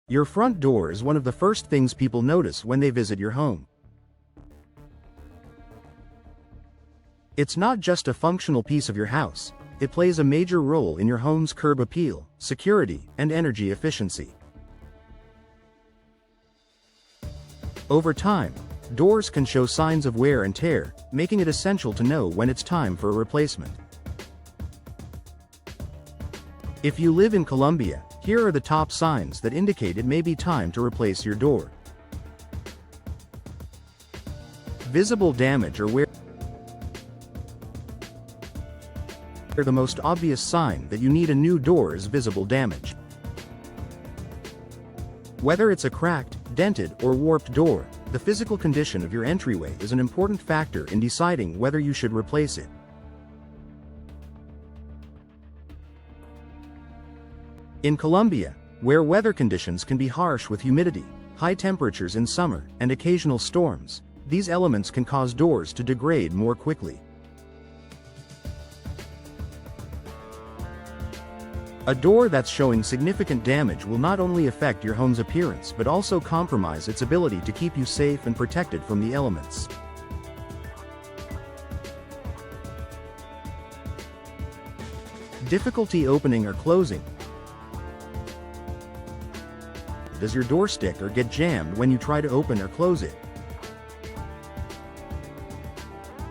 Your front door is one of the first things people notice when they visit your home. It's not just a functional piece of your house, it plays a major role in your home's curb appeal, security, and energy efficiency. Over time, doors can show signs of wear and tear, making it essential to know when it's time for a replacement. If you live in Colombia, here are the top signs that indicate it may be time to replace your door. Visible damage or wear. The most obvious sign that you need a new door is visible damage. Whether it's a cracked, dented, or warped door, the physical condition of your entryway is an important factor in deciding whether you should replace it. In Colombia, where weather conditions can be harsh with humidity, high temperatures in summer, and occasional storms, these elements can cause doors to degrade more quickly. A door that's showing significant damage will not only affect your home's appearance but also compromise its ability to keep you safe and protected from the elements. Difficulty opening or closing. Does your door stick or get jammed when you try to open or close it?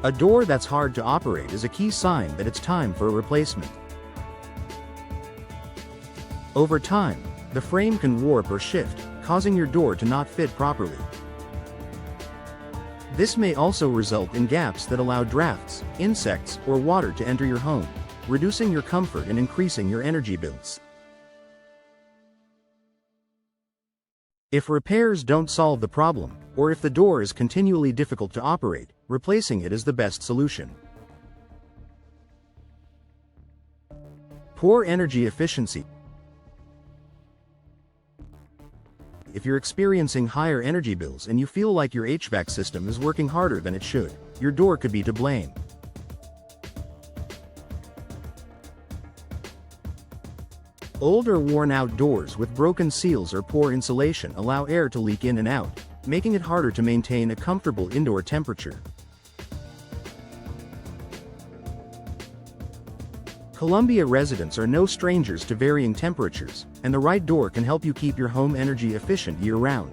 A door that's hard to operate is a key sign that it's time for a replacement. Over time, the frame can warp or shift, causing your door to not fit properly. This may also result in gaps that allow drafts, insects, or water to enter your home, reducing your comfort and increasing your energy bills. If repairs don't solve the problem, or if the door is continually difficult to operate, replacing it is the best solution. Poor energy efficiency. If you're experiencing higher energy bills and you feel like your HVAC system is working harder than it should, your door could be to blame. Old or worn-out doors with broken seals or poor insulation allow air to leak in and out, making it harder to maintain a comfortable indoor temperature. Colombia residents are no strangers to varying temperatures, and the right door can help you keep your home energy efficient year-round.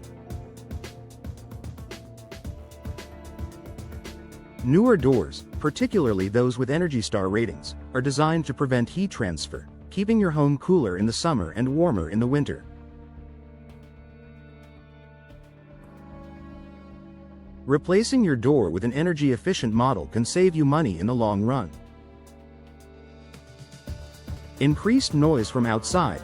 Newer doors, particularly those with ENERGY STAR ratings, are designed to prevent heat transfer, keeping your home cooler in the summer and warmer in the winter. Replacing your door with an energy-efficient model can save you money in the long run. Increased noise from outside.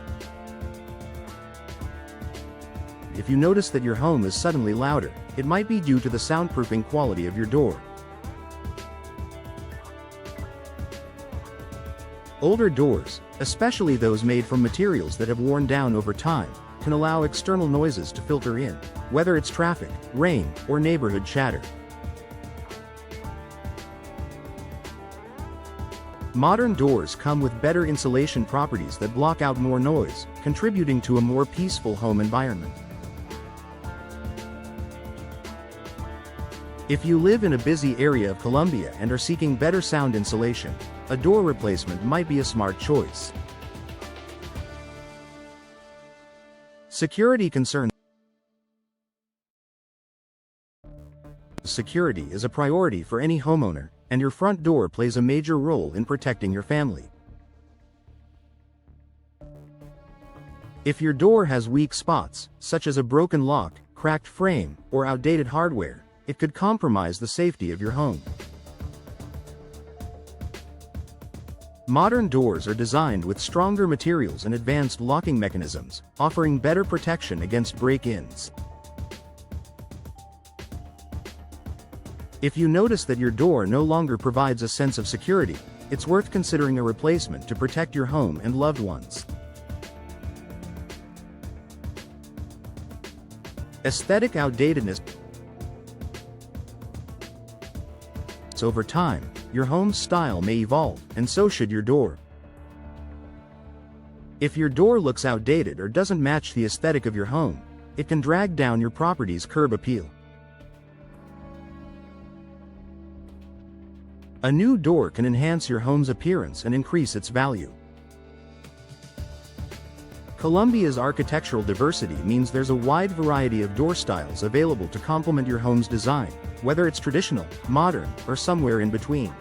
If you notice that your home is suddenly louder, it might be due to the soundproofing quality of your door. Older doors, especially those made from materials that have worn down over time, can allow external noises to filter in, whether it's traffic, rain, or neighborhood chatter. Modern doors come with better insulation properties that block out more noise, contributing to a more peaceful home environment. If you live in a busy area of Colombia and are seeking better sound insulation, a door replacement might be a smart choice. Security concerns. Security is a priority for any homeowner, and your front door plays a major role in protecting your family. If your door has weak spots, such as a broken lock, cracked frame, or outdated hardware, it could compromise the safety of your home. Modern doors are designed with stronger materials and advanced locking mechanisms, offering better protection against break-ins. If you notice that your door no longer provides a sense of security, it's worth considering a replacement to protect your home and loved ones. Aesthetic outdatedness. Over time, your home's style may evolve, and so should your door. If your door looks outdated or doesn't match the aesthetic of your home, it can drag down your property's curb appeal. A new door can enhance your home's appearance and increase its value. Colombia's architectural diversity means there's a wide variety of door styles available to complement your home's design, whether it's traditional, modern, or somewhere in between.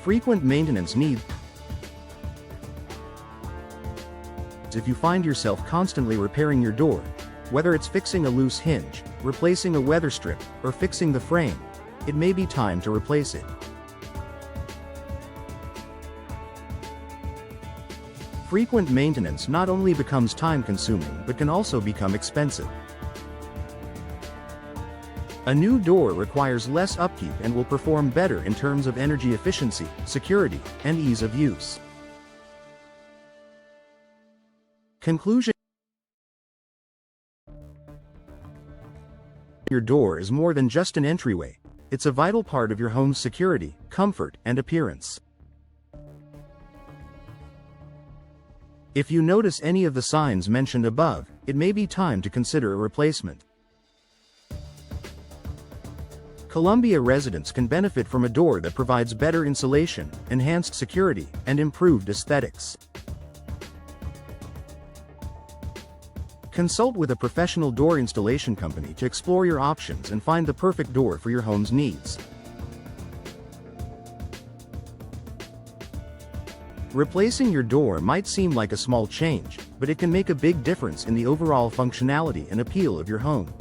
Frequent maintenance needs. If you find yourself constantly repairing your door, whether it's fixing a loose hinge, replacing a weather strip, or fixing the frame, it may be time to replace it. Frequent maintenance not only becomes time-consuming but can also become expensive. A new door requires less upkeep and will perform better in terms of energy efficiency, security, and ease of use. Conclusion: your door is more than just an entryway. It's a vital part of your home's security, comfort, and appearance. If you notice any of the signs mentioned above, it may be time to consider a replacement. Colombia residents can benefit from a door that provides better insulation, enhanced security, and improved aesthetics. Consult with a professional door installation company to explore your options and find the perfect door for your home's needs. Replacing your door might seem like a small change, but it can make a big difference in the overall functionality and appeal of your home.